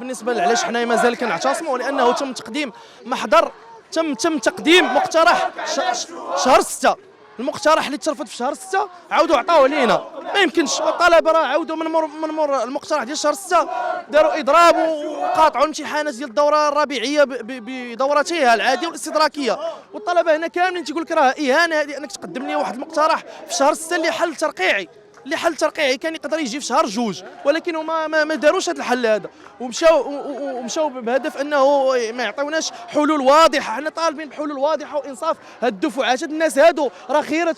بالنسبه علاش حنايا مازال كنعتصموا، لانه تم تقديم محضر، تم تقديم مقترح شهر 6. المقترح اللي ترفض في شهر 6 عاودوا عطاوه لينا، ما يمكنش. والطلبه راه عاودوا من مور المقترح ديال شهر 6 داروا اضراب وقاطعوا الامتحانات ديال الدوره الربيعيه بدورتيها العاديه والاستدراكيه. والطلبه هنا كاملين تيقول لك راه اهانه هذه انك تقدم لي واحد المقترح في شهر 6 اللي حل ترقيعي، كان يقدر يجي في شهر 2، ولكن هما ما داروش هذا الحل هذا، ومشاو بهدف انه ما يعطيوناش حلول واضحه. حنا طالبين بحلول واضحه وانصاف. هاد الدفعات هاد الناس هادو راه خيره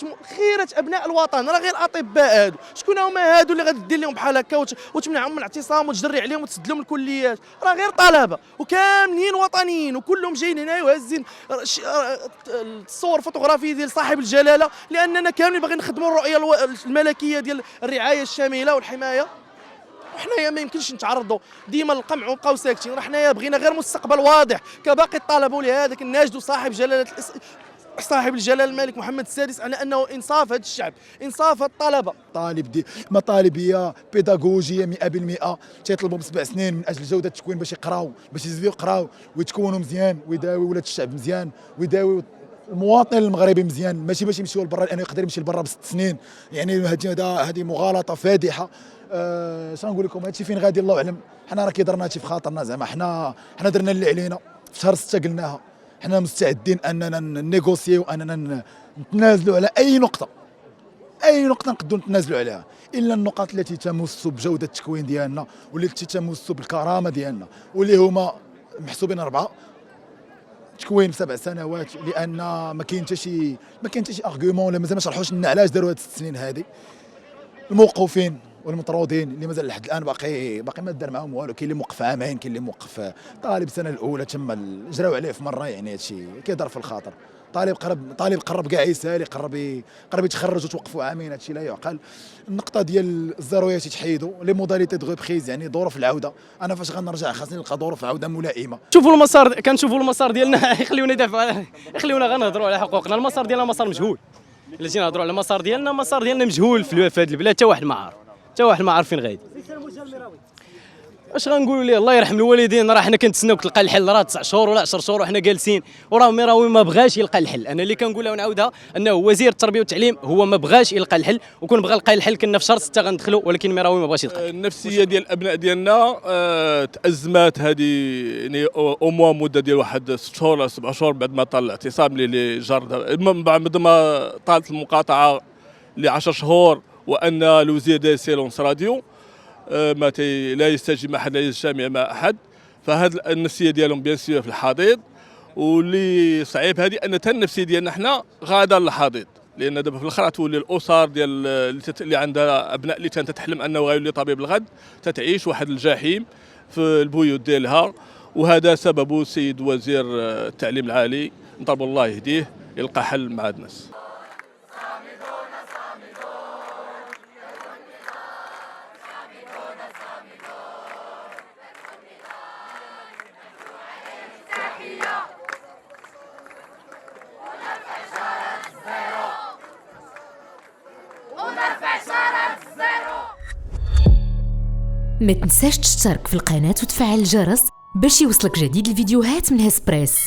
ابناء الوطن، راه غير اطباء هادو. شكون هما هادو اللي غادي دير لهم بحال هكا وتمنعهم من الاعتصام وتجري عليهم وتسد لهم الكليات؟ راه غير طلبه وكاملين وطنيين وكلهم جايين هنا وهازين الصور فوتوغرافيه ديال صاحب الجلاله، لاننا كاملين باغيين نخدموا الرؤيه الملكيه ديال الرعايه الشامله والحمايه. وحنايا ما يمكنش نتعرضوا ديما للقمع ونبقاو ساكتين. راه حنايا بغينا غير مستقبل واضح كباقي الطلبه، ولهذا ناشدوا صاحب الجلاله الملك محمد السادس على انه انصاف هذا الشعب، انصاف هاد الطلبه. طالب دي مطالبيه بيداغوجيه 100% تيطلبوا ب7 سنين من اجل جوده التكوين باش يقراو، باش يزيدوا يقراو ويتكونوا مزيان ويداوي ولاد الشعب مزيان ويداوي المواطن المغربي مزيان، ماشي باش يمشيو لبرا لانه يقدر يمشي لبرا ب6 سنين. يعني هذه مغالطه فادحه. شنو نقول لكم، هادشي فين غادي الله اعلم. حنا راه كيضرنا هادشي في خاطرنا، زعما حنا درنا اللي علينا في شهر 6 قلناها. حنا مستعدين اننا نيغوسيو واننا نتنازلوا على اي نقطه نقدروا نتنازلوا عليها، الا النقاط التي تمس بجوده التكوين ديالنا والتي تمس بالكرامه ديالنا، واللي هما محسوبين 4 تكوين ب7 سنوات. لان ما كاين حتى شي ارغيومون ولا مازال ما شرحوش لنا علاش داروا هاد 6 سنين هذه. الموقوفين والمطرودين اللي مازال لحد الان باقي ما دار معاهم والو، كاين اللي موقف عامين، كاين اللي موقف طالب السنه الاولى تم جراو عليه في مره. يعني هادشي كيضر في الخاطر. طالب قرب كاع يسالي، قرب يتخرج وتوقفوا عامين، هادشي لا يعقل. النقطه ديال الزرويات يتحيدوا، لي موداليتي دو ريبريز يعني ظروف العوده. انا فاش غنرجع خاصني نلقى ظروف عوده ملائمه. كنشوفوا المسار ديالنا يخليونا غير نهضروا على حقوقنا. المسار ديالنا مسار مجهول. الا جينا نهضروا على المسار ديالنا مجهول في هذه البلاد. حتى واحد ما عارف فين غادي. اش غنقولوا ليه؟ الله يرحم الوالدين. راه حنا كنتسناوك تلقى الحل، راه 9 شهور ولا 10 شهور وحنا جالسين، وراه مراوي ما بغاش يلقى الحل. انا اللي كنقولها ونعاودها انه وزير التربيه والتعليم هو ما بغاش يلقى الحل، وكون بغى يلقى الحل كنا في شهر 6 غندخلوا، ولكن مراوي ما بغاش يلقى. النفسيه ديال الابناء ديالنا تازمات هذه، يعني او موان مده ديال واحد 6 شهور ولا 7 شهور بعد ما طال الاعتصام اللي جار، من بعد ما طالت المقاطعه ل 10 شهور، وان الوزير داير سيلونس راديو ما لا يستجيب مع احد، لا يجتمع مع احد. فهاد النفسيه ديالهم بيان سور في الحضيض. واللي صعيب هذه ان حتى النفسيه ديالنا حنا غادا للحضيض، لان دابا في الاخر تولي الاسر ديال اللي عندها ابناء اللي كانت تحلم انه غيولي طبيب الغد تتعيش واحد الجحيم في البيوت ديالها. وهذا سببه السيد وزير التعليم العالي، نطلب الله يهديه يلقى حل مع الناس. ما تنساش تشترك في القناة وتفعل الجرس باش يوصلك جديد الفيديوهات من هسبريس.